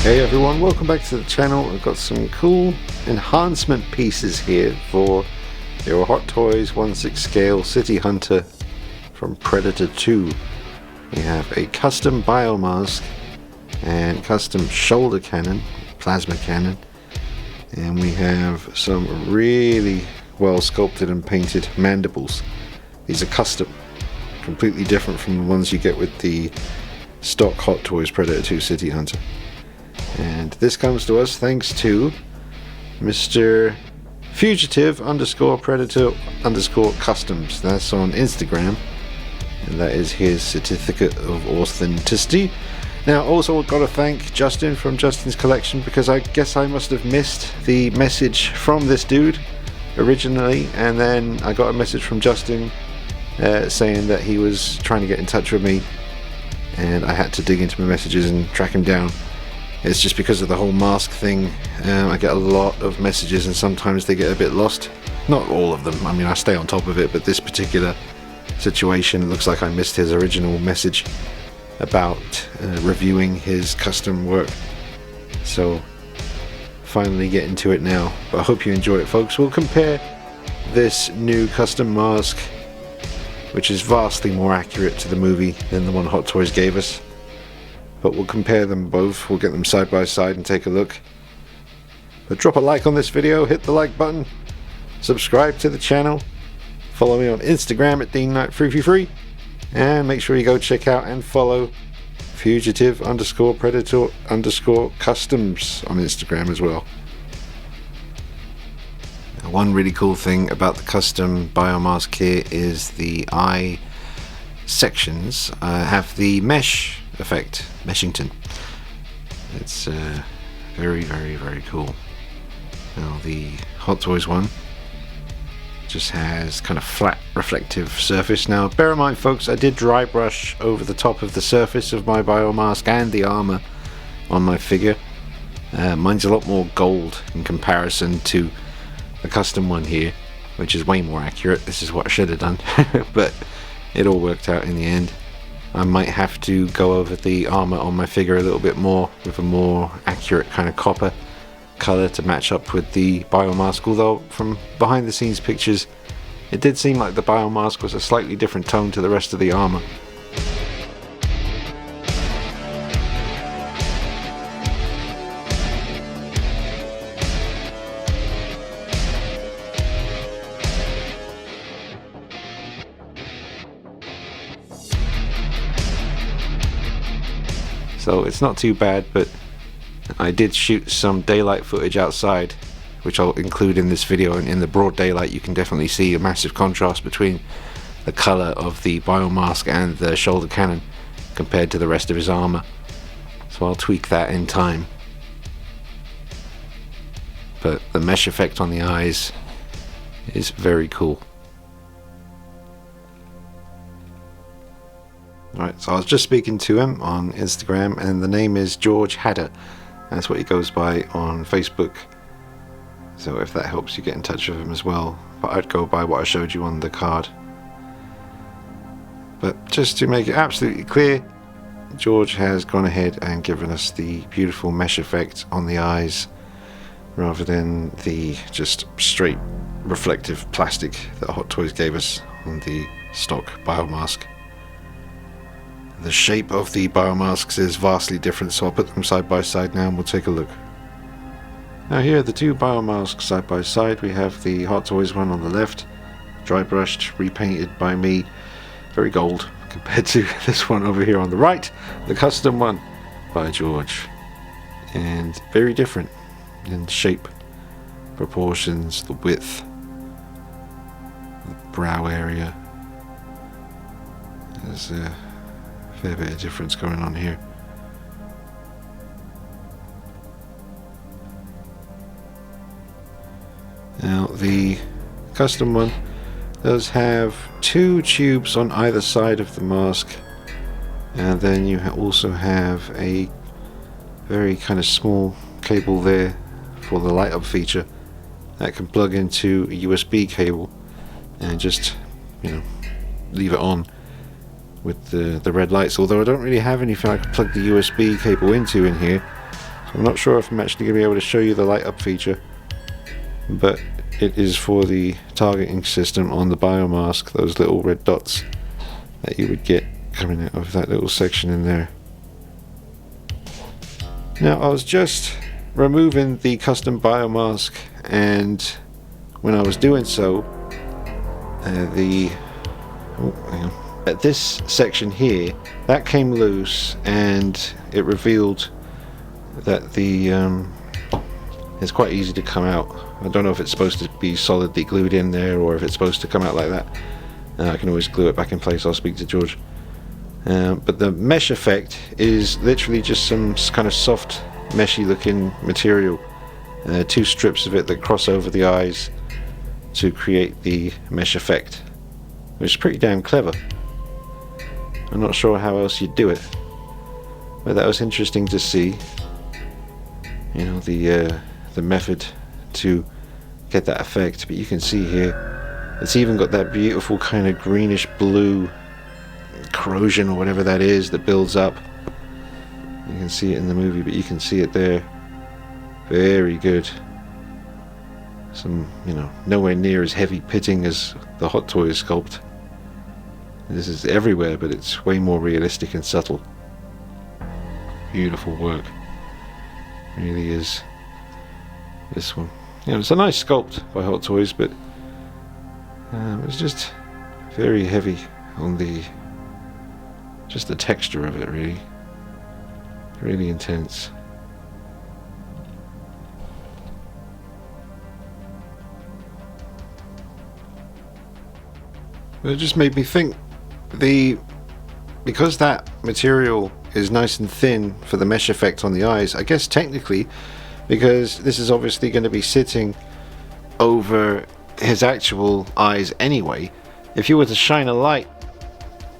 Hey everyone, welcome back to the channel. I've got some cool enhancement pieces here for your Hot Toys 1/6 scale City Hunter from Predator 2. We have a custom biomask and custom shoulder cannon, plasma cannon, and we have some really well sculpted and painted mandibles. These are custom, completely different from the ones you get with the stock Hot Toys Predator 2 City Hunter. And this comes to us thanks to Mr. Fugitive_Predator_Customs. That's on Instagram, and that is his certificate of authenticity. Now, also got to thank Justin from Justin's Collection, because I guess I must have missed the message from this dude originally, and then I got a message from Justin saying that he was trying to get in touch with me, and I had to dig into my messages and track him down. It's just because of the whole mask thing. I get a lot of messages and sometimes they get a bit lost. Not all of them, I mean I stay on top of it, but this particular situation looks like I missed his original message about reviewing his custom work. So finally getting to it now, but I hope you enjoy it, folks. We'll compare this new custom mask, which is vastly more accurate to the movie than the one Hot Toys gave us. But we'll compare them both, we'll get them side by side and take a look. But drop a like on this video, hit the like button, subscribe to the channel, follow me on Instagram at DeanKnight333, and make sure you go check out and follow Fugitive_Predator_Customs on Instagram as well. Now, one really cool thing about the custom biomask here is the eye sections have the mesh effect, Meshington. It's very, very, very cool. Now the Hot Toys one just has kind of flat reflective surface. Now bear in mind, folks, I did dry brush over the top of the surface of my biomask and the armor on my figure. Mine's a lot more gold in comparison to the custom one here, which is way more accurate. This is what I should have done, but it all worked out in the end. I might have to go over the armor on my figure a little bit more with a more accurate kind of copper color to match up with the biomask, although from behind the scenes pictures it did seem like the biomask was a slightly different tone to the rest of the armor. So it's not too bad, but I did shoot some daylight footage outside, which I'll include in this video, and in the broad daylight you can definitely see a massive contrast between the color of the biomask and the shoulder cannon compared to the rest of his armor. So I'll tweak that in time. But the mesh effect on the eyes is very cool. Alright, so I was just speaking to him on Instagram, and the name is George Hadder. That's what he goes by on Facebook. So if that helps you get in touch with him as well. But I'd go by what I showed you on the card. But just to make it absolutely clear, George has gone ahead and given us the beautiful mesh effect on the eyes, rather than the just straight reflective plastic that Hot Toys gave us on the stock biomask. The shape of the biomasks is vastly different, so I'll put them side by side now and we'll take a look. Now here are the two biomasks side by side. We have the Hot Toys one on the left, dry brushed, repainted by me, very gold compared to this one over here on the right, the custom one by George, and very different in shape, proportions, the width, the brow area. There's a fair bit of difference going on here. Now the custom one does have two tubes on either side of the mask, and then you also have a very kind of small cable there for the light up feature that can plug into a USB cable and just, you know, leave it on with the red lights, although I don't really have anything I can plug the USB cable into in here, so I'm not sure if I'm actually going to be able to show you the light up feature, but it is for the targeting system on the Biomass, those little red dots that you would get coming out of that little section in there. Now I was just removing the custom Biomass, and when I was doing so, at this section here, that came loose, and it revealed that the it's quite easy to come out. I don't know if it's supposed to be solidly glued in there or if it's supposed to come out like that. I can always glue it back in place. I'll speak to George. But the mesh effect is literally just some kind of soft meshy looking material, 2 strips of it that cross over the eyes to create the mesh effect, which is pretty damn clever. I'm not sure how else you'd do it, but that was interesting to see, you know, the method to get that effect. But you can see here it's even got that beautiful kind of greenish blue corrosion or whatever that is that builds up. You can see it in the movie, but you can see it there. Very good. Some, you know, nowhere near as heavy pitting as the Hot Toys sculpt. This is everywhere, but it's way more realistic and subtle. Beautiful work. Really is. This one. You know, it's a nice sculpt by Hot Toys, but it's just very heavy on the just the texture of it, really. Really intense. But it just made me think, because that material is nice and thin for the mesh effect on the eyes, I guess technically, because this is obviously going to be sitting over his actual eyes anyway, if you were to shine a light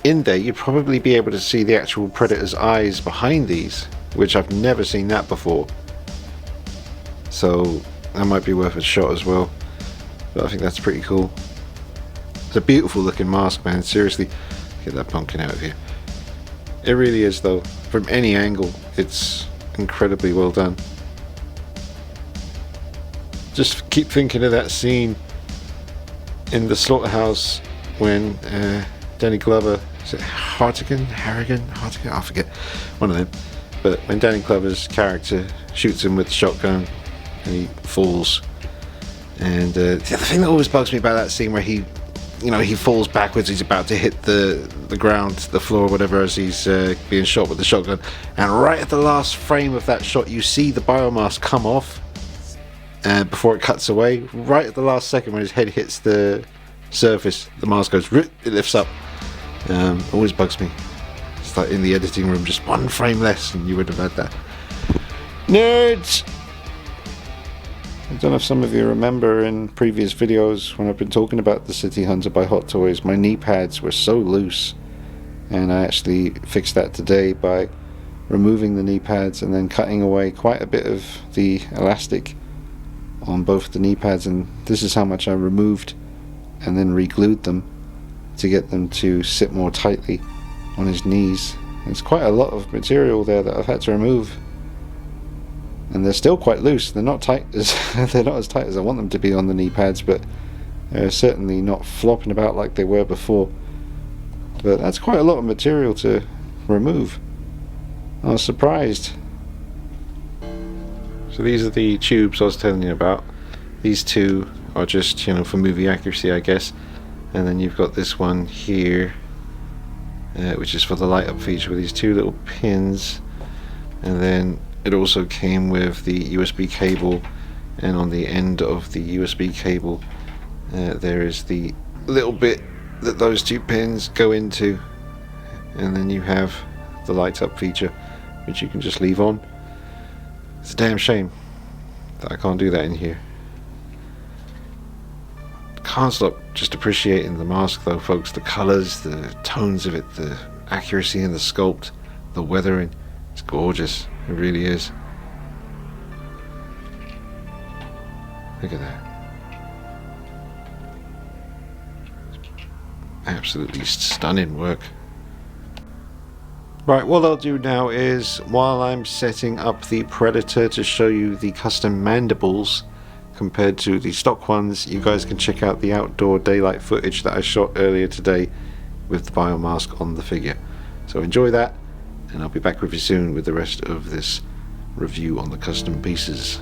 in there, you'd probably be able to see the actual Predator's eyes behind these, which I've never seen that before. So that might be worth a shot as well. But I think that's pretty cool. It's a beautiful looking mask, man. Seriously, get that pumpkin out of here. It really is, though. From any angle, it's incredibly well done. Just keep thinking of that scene in the slaughterhouse when Danny Glover, is it Hartigan? I forget, one of them. But when Danny Glover's character shoots him with the shotgun and he falls, and the thing that always bugs me about that scene where he falls backwards, he's about to hit the ground, the floor, whatever, as he's being shot with the shotgun, and right at the last frame of that shot you see the Biomass come off before it cuts away. Right at the last second when his head hits the surface, the mask goes, it lifts up. Always bugs me. It's like in the editing room, just one frame less and you would have had that. Nerds! I don't know if some of you remember in previous videos when I've been talking about the City Hunter by Hot Toys, my knee pads were so loose, and I actually fixed that today by removing the knee pads and then cutting away quite a bit of the elastic on both the knee pads, and this is how much I removed and then re-glued them to get them to sit more tightly on his knees. There's quite a lot of material there that I've had to remove, and they're still quite loose. They're not tight as they're not as tight as I want them to be on the knee pads, but they're certainly not flopping about like they were before. But that's quite a lot of material to remove. I was surprised. So these are the tubes I was telling you about. These two are just, you know, for movie accuracy, I guess. And then you've got this one here, which is for the light up feature with these two little pins. And then it also came with the USB cable, and on the end of the USB cable there is the little bit that those two pins go into, and then you have the light up feature, which you can just leave on. It's a damn shame that I can't do that in here. Can't stop just appreciating the mask though, folks. The colours, the tones of it, the accuracy in the sculpt, the weathering. It's gorgeous. It really is. Look at that. Absolutely stunning work. Right, what I'll do now is, while I'm setting up the Predator to show you the custom mandibles compared to the stock ones, you guys can check out the outdoor daylight footage that I shot earlier today with the biomask on the figure. So enjoy that, and I'll be back with you soon with the rest of this review on the custom pieces.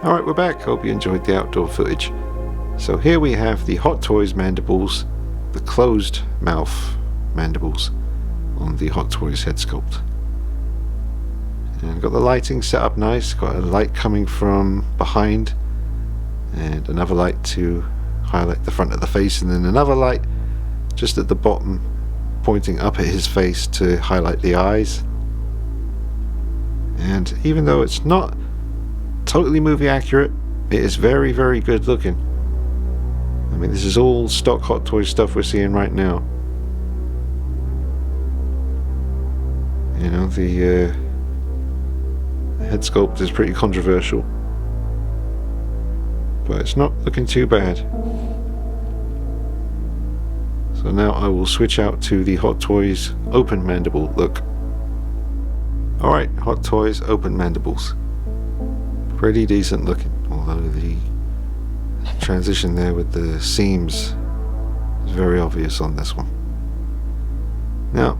Alright, we're back. Hope you enjoyed the outdoor footage. So here we have the Hot Toys mandibles, the closed mouth mandibles on the Hot Toys head sculpt. And got the lighting set up nice, got a light coming from behind and another light to highlight the front of the face, and then another light just at the bottom pointing up at his face to highlight the eyes. And even though it's not totally movie accurate, it is very, very good looking. I mean, this is all stock Hot Toys stuff we're seeing right now. You know, the head sculpt is pretty controversial, but it's not looking too bad. So now I will switch out to the Hot Toys open mandible look. Alright, Hot Toys open mandibles. Pretty decent looking, although the transition there with the seams is very obvious on this one. Now,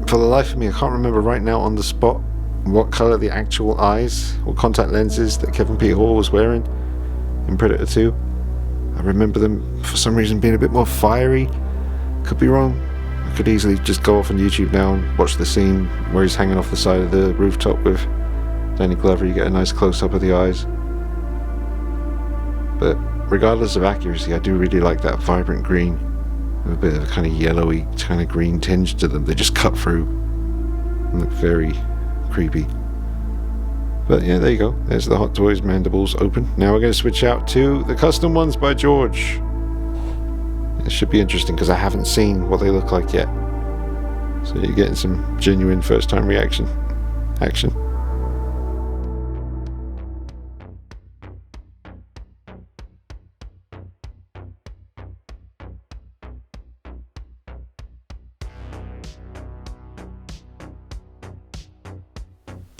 for the life of me, I can't remember right now on the spot what colour the actual eyes or contact lenses that Kevin P. Hall was wearing in Predator 2. I remember them for some reason being a bit more fiery. Could be wrong. I could easily just go off on YouTube now and watch the scene where he's hanging off the side of the rooftop with Danny Glover. You get a nice close-up of the eyes. But regardless of accuracy, I do really like that vibrant green with a bit of a kind of yellowy, kind of green tinge to them. They just cut through and look very creepy. But yeah, there you go. There's the Hot Toys mandibles open. Now we're going to switch out to the custom ones by George. It should be interesting because I haven't seen what they look like yet. So you're getting some genuine first-time reaction action.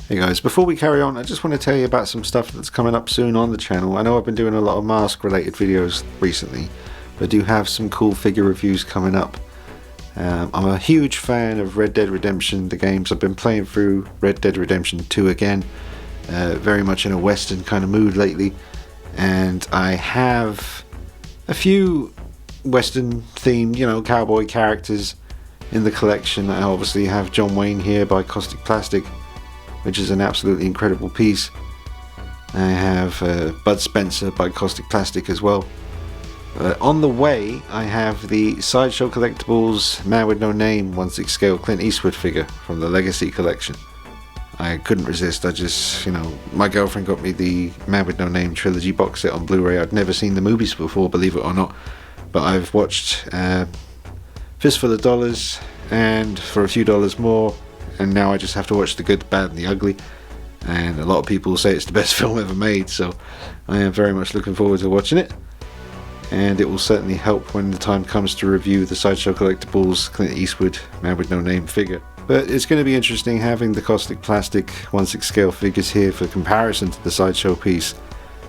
Hey guys, before we carry on, I just want to tell you about some stuff that's coming up soon on the channel. I know I've been doing a lot of mask related videos recently, but I do have some cool figure reviews coming up. I'm a huge fan of Red Dead Redemption, the games. I've been playing through Red Dead Redemption 2 again, very much in a western kind of mood lately, and I have a few western themed, cowboy characters in the collection. I obviously have John Wayne here by Caustic Plastic, which is an absolutely incredible piece. I have Bud Spencer by Caustic Plastic as well. On the way, I have the Sideshow Collectibles Man with No Name 1/6 scale Clint Eastwood figure from the Legacy collection. I couldn't resist. I just, my girlfriend got me the Man with No Name trilogy box set on Blu-ray. I'd never seen the movies before, believe it or not, but I've watched Fistful of Dollars and For a Few Dollars More, and now I just have to watch The Good, the Bad and the Ugly, and a lot of people say it's the best film ever made, so I am very much looking forward to watching it, and it will certainly help when the time comes to review the Sideshow Collectibles Clint Eastwood Man with No Name figure. But it's going to be interesting having the Caustic Plastic 1/6 scale figures here for comparison to the Sideshow piece.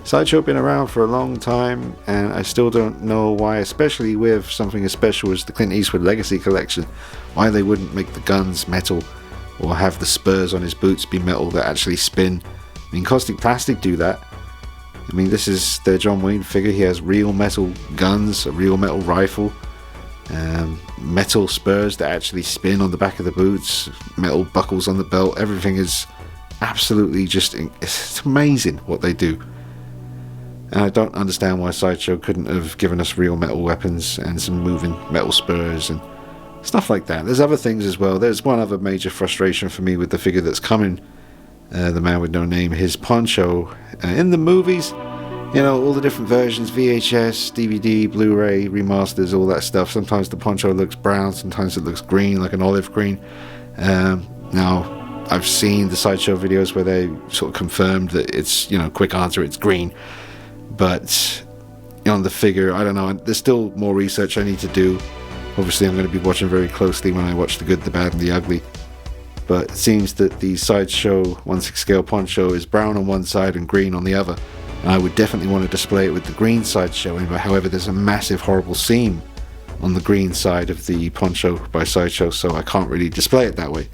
Sideshow been around for a long time, and I still don't know why, especially with something as special as the Clint Eastwood Legacy collection, why they wouldn't make the guns metal or have the spurs on his boots be metal that actually spin. I mean, Caustic Plastic do that. I mean, this is their John Wayne figure. He has real metal guns, a real metal rifle, metal spurs that actually spin on the back of the boots, metal buckles on the belt. Everything is absolutely it's amazing what they do. And I don't understand why Sideshow couldn't have given us real metal weapons and some moving metal spurs and stuff like that. There's other things as well. There's one other major frustration for me with the figure that's coming, the Man with No Name. His poncho in the movies, all the different versions, VHS, DVD, Blu-ray, remasters, all that stuff. Sometimes the poncho looks brown, sometimes it looks green, like an olive green. Now, I've seen the Sideshow videos where they sort of confirmed that it's, quick answer, it's green. But on the figure, I don't know. There's still more research I need to do. Obviously, I'm going to be watching very closely when I watch The Good, the Bad and the Ugly. But it seems that the Sideshow 1/6 scale poncho is brown on one side and green on the other. And I would definitely want to display it with the green side showing, but however, there's a massive, horrible seam on the green side of the poncho by Sideshow, so I can't really display it that way.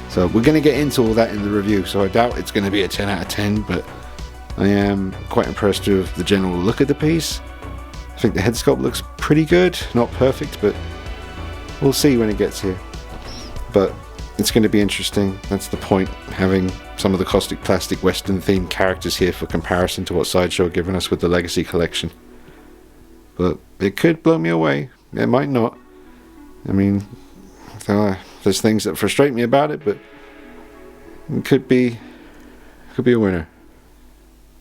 So we're going to get into all that in the review, so I doubt it's going to be a 10 out of 10, but I am quite impressed with the general look of the piece. I think the head sculpt looks pretty good, not perfect, but we'll see when it gets here. But it's going to be interesting. That's the point, having some of the Caustic Plastic Western themed characters here for comparison to what Sideshow are giving us with the Legacy collection. But it could blow me away. It might not. I mean, there's things that frustrate me about it, but it could be a winner.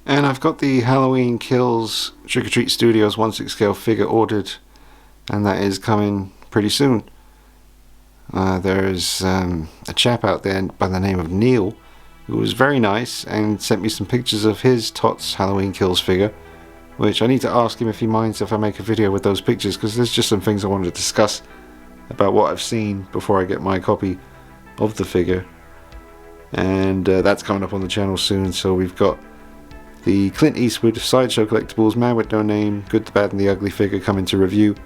And I've got the Halloween Kills Trick or Treat Studios 1/6 scale figure ordered, and that is coming pretty soon. There's a chap out there by the name of Neil who was very nice and sent me some pictures of his Tots Halloween Kills figure, which I need to ask him if he minds if I make a video with those pictures, because there's just some things I wanted to discuss about what I've seen before I get my copy of the figure. And that's coming up on the channel soon. So we've got the Clint Eastwood Sideshow Collectibles Man with No Name, Good, the Bad and the Ugly figure coming to review,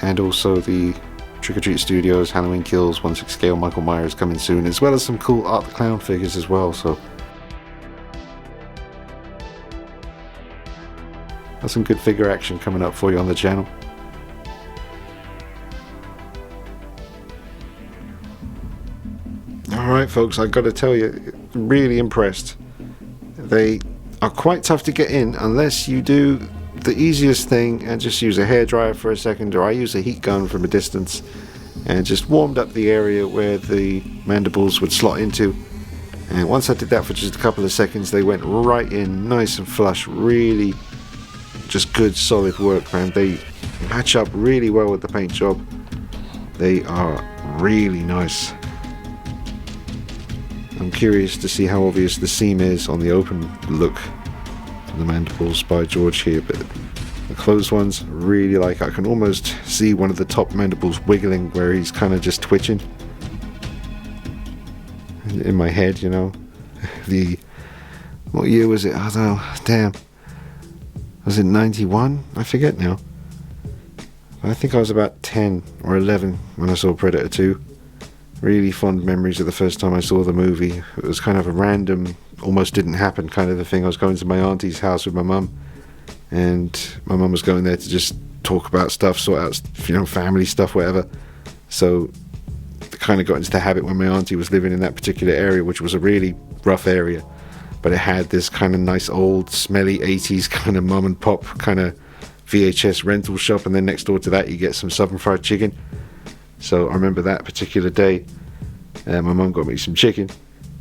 and also the Trick or Treat Studios Halloween Kills 1/6 scale Michael Myers coming soon, as well as some cool Art the Clown figures as well. So that's some good figure action coming up for you on the channel. Alright folks, I've got to tell you, really impressed. They are quite tough to get in unless you do the easiest thing and just use a hairdryer for a second, or I use a heat gun from a distance and just warmed up the area where the mandibles would slot into. And once I did that for just a couple of seconds, they went right in nice and flush. Really just good solid work, man. They match up really well with the paint job. They are really nice. I'm curious to see how obvious the seam is on the open look of the mandibles by George here, but the closed ones, really like. I can almost see one of the top mandibles wiggling where he's kind of just twitching in my head, you know. What year was it? I don't know. Damn. Was it 91? I forget now. I think I was about 10 or 11 when I saw Predator 2. Really fond memories of the first time I saw the movie. It was kind of a random, almost didn't happen kind of a thing. I was going to my auntie's house with my mum, and my mum was going there to just talk about stuff, sort out, you know, family stuff, whatever. So I kind of got into the habit when my auntie was living in that particular area, which was a really rough area, but it had this kind of nice old smelly 80s kind of mum and pop kind of VHS rental shop, and then next door to that you get some Southern fried chicken. So I remember that particular day, my mum got me some chicken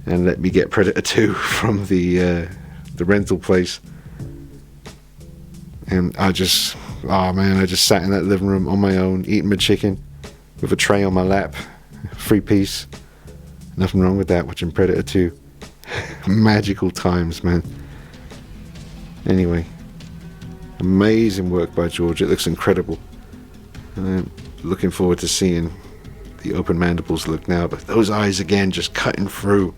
and let me get Predator 2 from the rental place. And I just sat in that living room on my own, eating my chicken with a tray on my lap, free piece. Nothing wrong with that, watching Predator 2. Magical times, man. Anyway, amazing work by George. It looks incredible. Looking forward to seeing the open mandibles look now, but those eyes again just cutting through.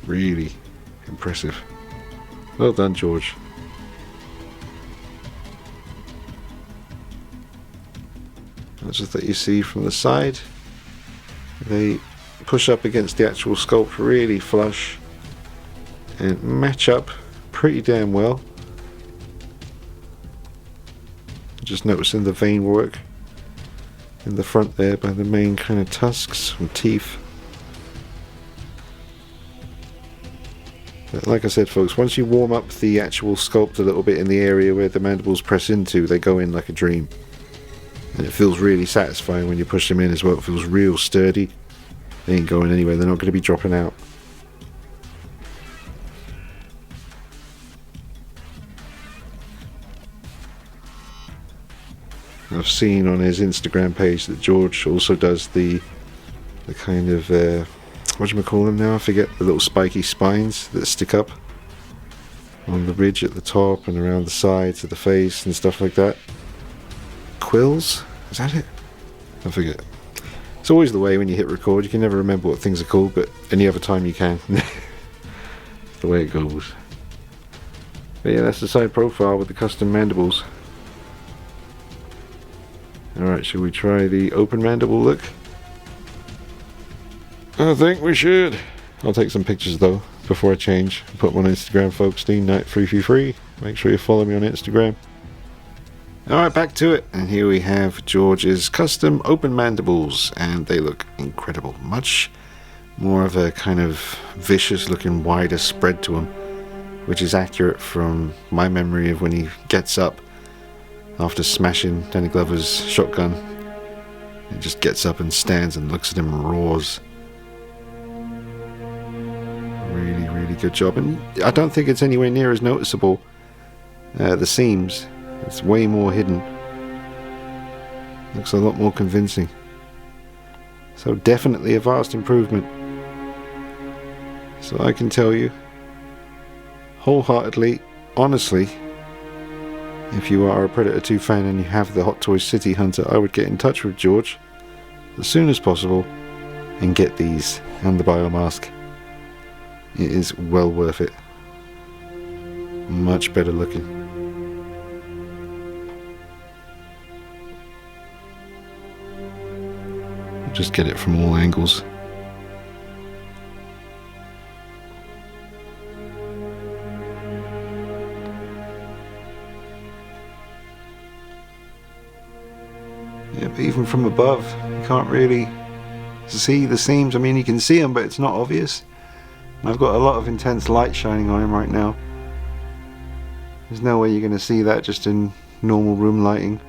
Really impressive. Well done, George. That's just that you see from the side. They push up against the actual sculpt really flush and match up pretty damn well. Just noticing the vein work in the front there by the main kind of tusks and teeth. But like I said folks, once you warm up the actual sculpt a little bit in the area where the mandibles press into, they go in like a dream. And it feels really satisfying when you push them in as well. It feels real sturdy. They ain't going anywhere, they're not going to be dropping out. I've seen on his Instagram page that George also does the kind of what do you call them now? I forget, the little spiky spines that stick up on the ridge at the top and around the sides of the face and stuff like that. Quills? Is that it? I forget. It's always the way when you hit record, you can never remember what things are called, but any other time you can. It's the way it goes. But yeah, that's the side profile with the custom mandibles. Alright, shall we try the open mandible look? I think we should. I'll take some pictures though before I change. Put them on Instagram, folks. DeanKnight333. Make sure you follow me on Instagram. Alright, back to it. And here we have George's custom open mandibles, and they look incredible. Much more of a kind of vicious looking wider spread to them, which is accurate from my memory of when he gets up after smashing Danny Glover's shotgun. He just gets up and stands and looks at him and roars. Really, really good job. And I don't think it's anywhere near as noticeable, the seams. It's way more hidden. Looks a lot more convincing. So definitely a vast improvement So I can tell you wholeheartedly, honestly, if you are a Predator 2 fan and you have the Hot Toys City Hunter, I would get in touch with George as soon as possible and get these and the Biomass. It is well worth it. Much better looking. Just get it from all angles. Yeah, but even from above, you can't really see the seams. I mean, you can see them, but it's not obvious. I've got a lot of intense light shining on him right now. There's no way you're going to see that just in normal room lighting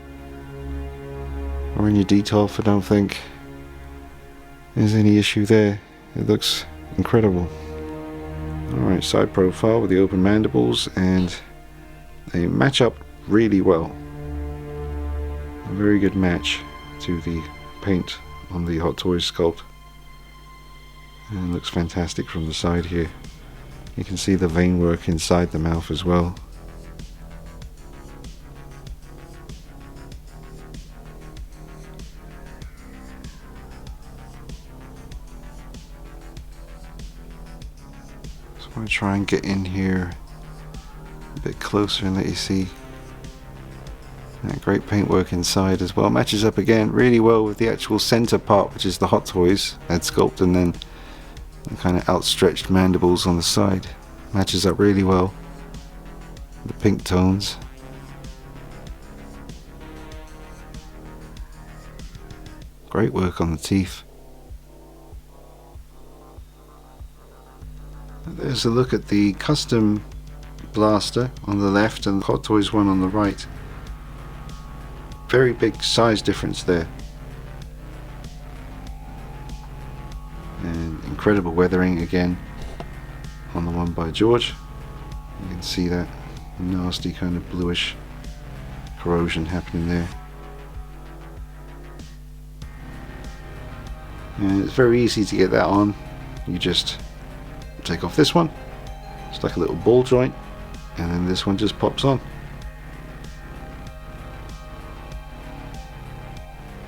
or in your detolf. I don't think there's any issue there. It looks incredible. Alright, side profile with the open mandibles, and they match up really well. A very good match to the paint on the Hot Toys sculpt. And it looks fantastic from the side here. You can see the vein work inside the mouth as well. So I'm going to try and get in here a bit closer and let you see that great paintwork inside as well. Matches up again really well with the actual center part, which is the Hot Toys head sculpt, and then the kind of outstretched mandibles on the side. Matches up really well. The pink tones. Great work on the teeth. There's a look at the custom blaster on the left and the Hot Toys one on the right. Very big size difference there. And incredible weathering again on the one by George. You can see that nasty kind of bluish corrosion happening there. And it's very easy to get that on. You just take off this one. It's like a little ball joint, and then this one just pops on.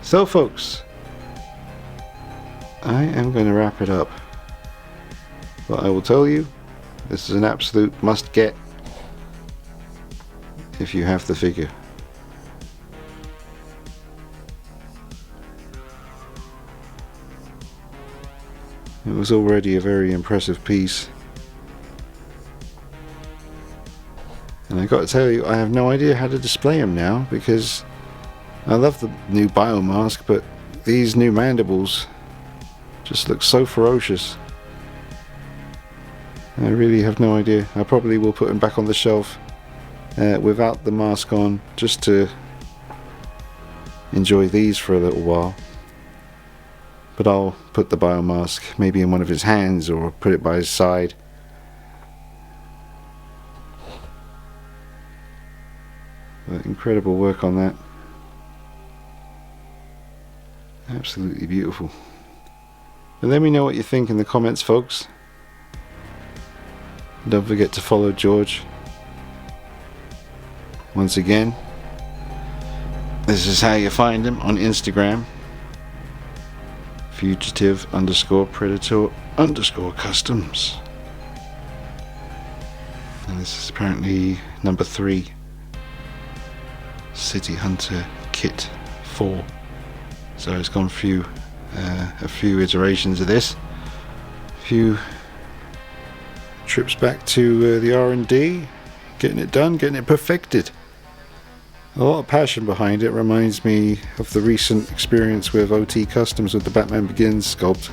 So folks, I am going to wrap it up, but I will tell you, this is an absolute must get if you have the figure. It was already a very impressive piece, and I got to tell you, I have no idea how to display him now, because I love the new Biomass, but these new mandibles just look so ferocious. I really have no idea. I probably will put him back on the shelf without the mask on, just to enjoy these for a little while. But I'll put the Biomass maybe in one of his hands or put it by his side. But incredible work on that. Absolutely beautiful. But let me know what you think in the comments, folks. Don't forget to follow George. Once again, this is how you find him on Instagram. Fugitive_Predator_customs. And this is apparently number 3. City Hunter Kit 4. So it's gone through a few iterations of this, a few trips back to the R&D, getting it done, getting it perfected. A lot of passion behind it. Reminds me of the recent experience with OT Customs with the Batman Begins sculpt.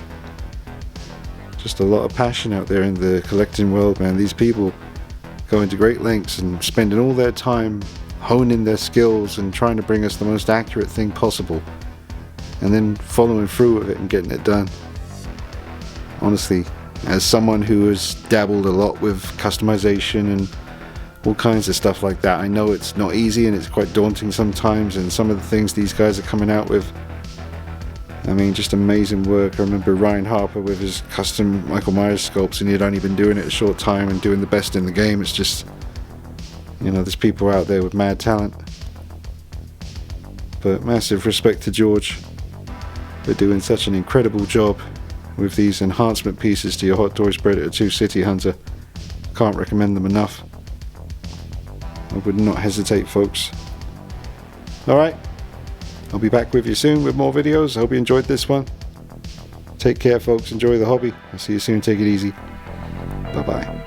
Just a lot of passion out there in the collecting world, man. These people go into great lengths and spending all their time honing their skills and trying to bring us the most accurate thing possible, and then following through with it and getting it done. Honestly, as someone who has dabbled a lot with customization and all kinds of stuff like that, I know it's not easy and it's quite daunting sometimes, and some of the things these guys are coming out with, I mean, just amazing work. I remember Ryan Harper with his custom Michael Myers sculpts, and he'd only been doing it a short time and doing the best in the game. It's just, you know, there's people out there with mad talent. But massive respect to George for doing such an incredible job with these enhancement pieces to your Hot Toys Predator 2 City Hunter. Can't recommend them enough. I would not hesitate, folks. Alright, I'll be back with you soon with more videos. I hope you enjoyed this one. Take care, folks. Enjoy the hobby. I'll see you soon. Take it easy. Bye bye.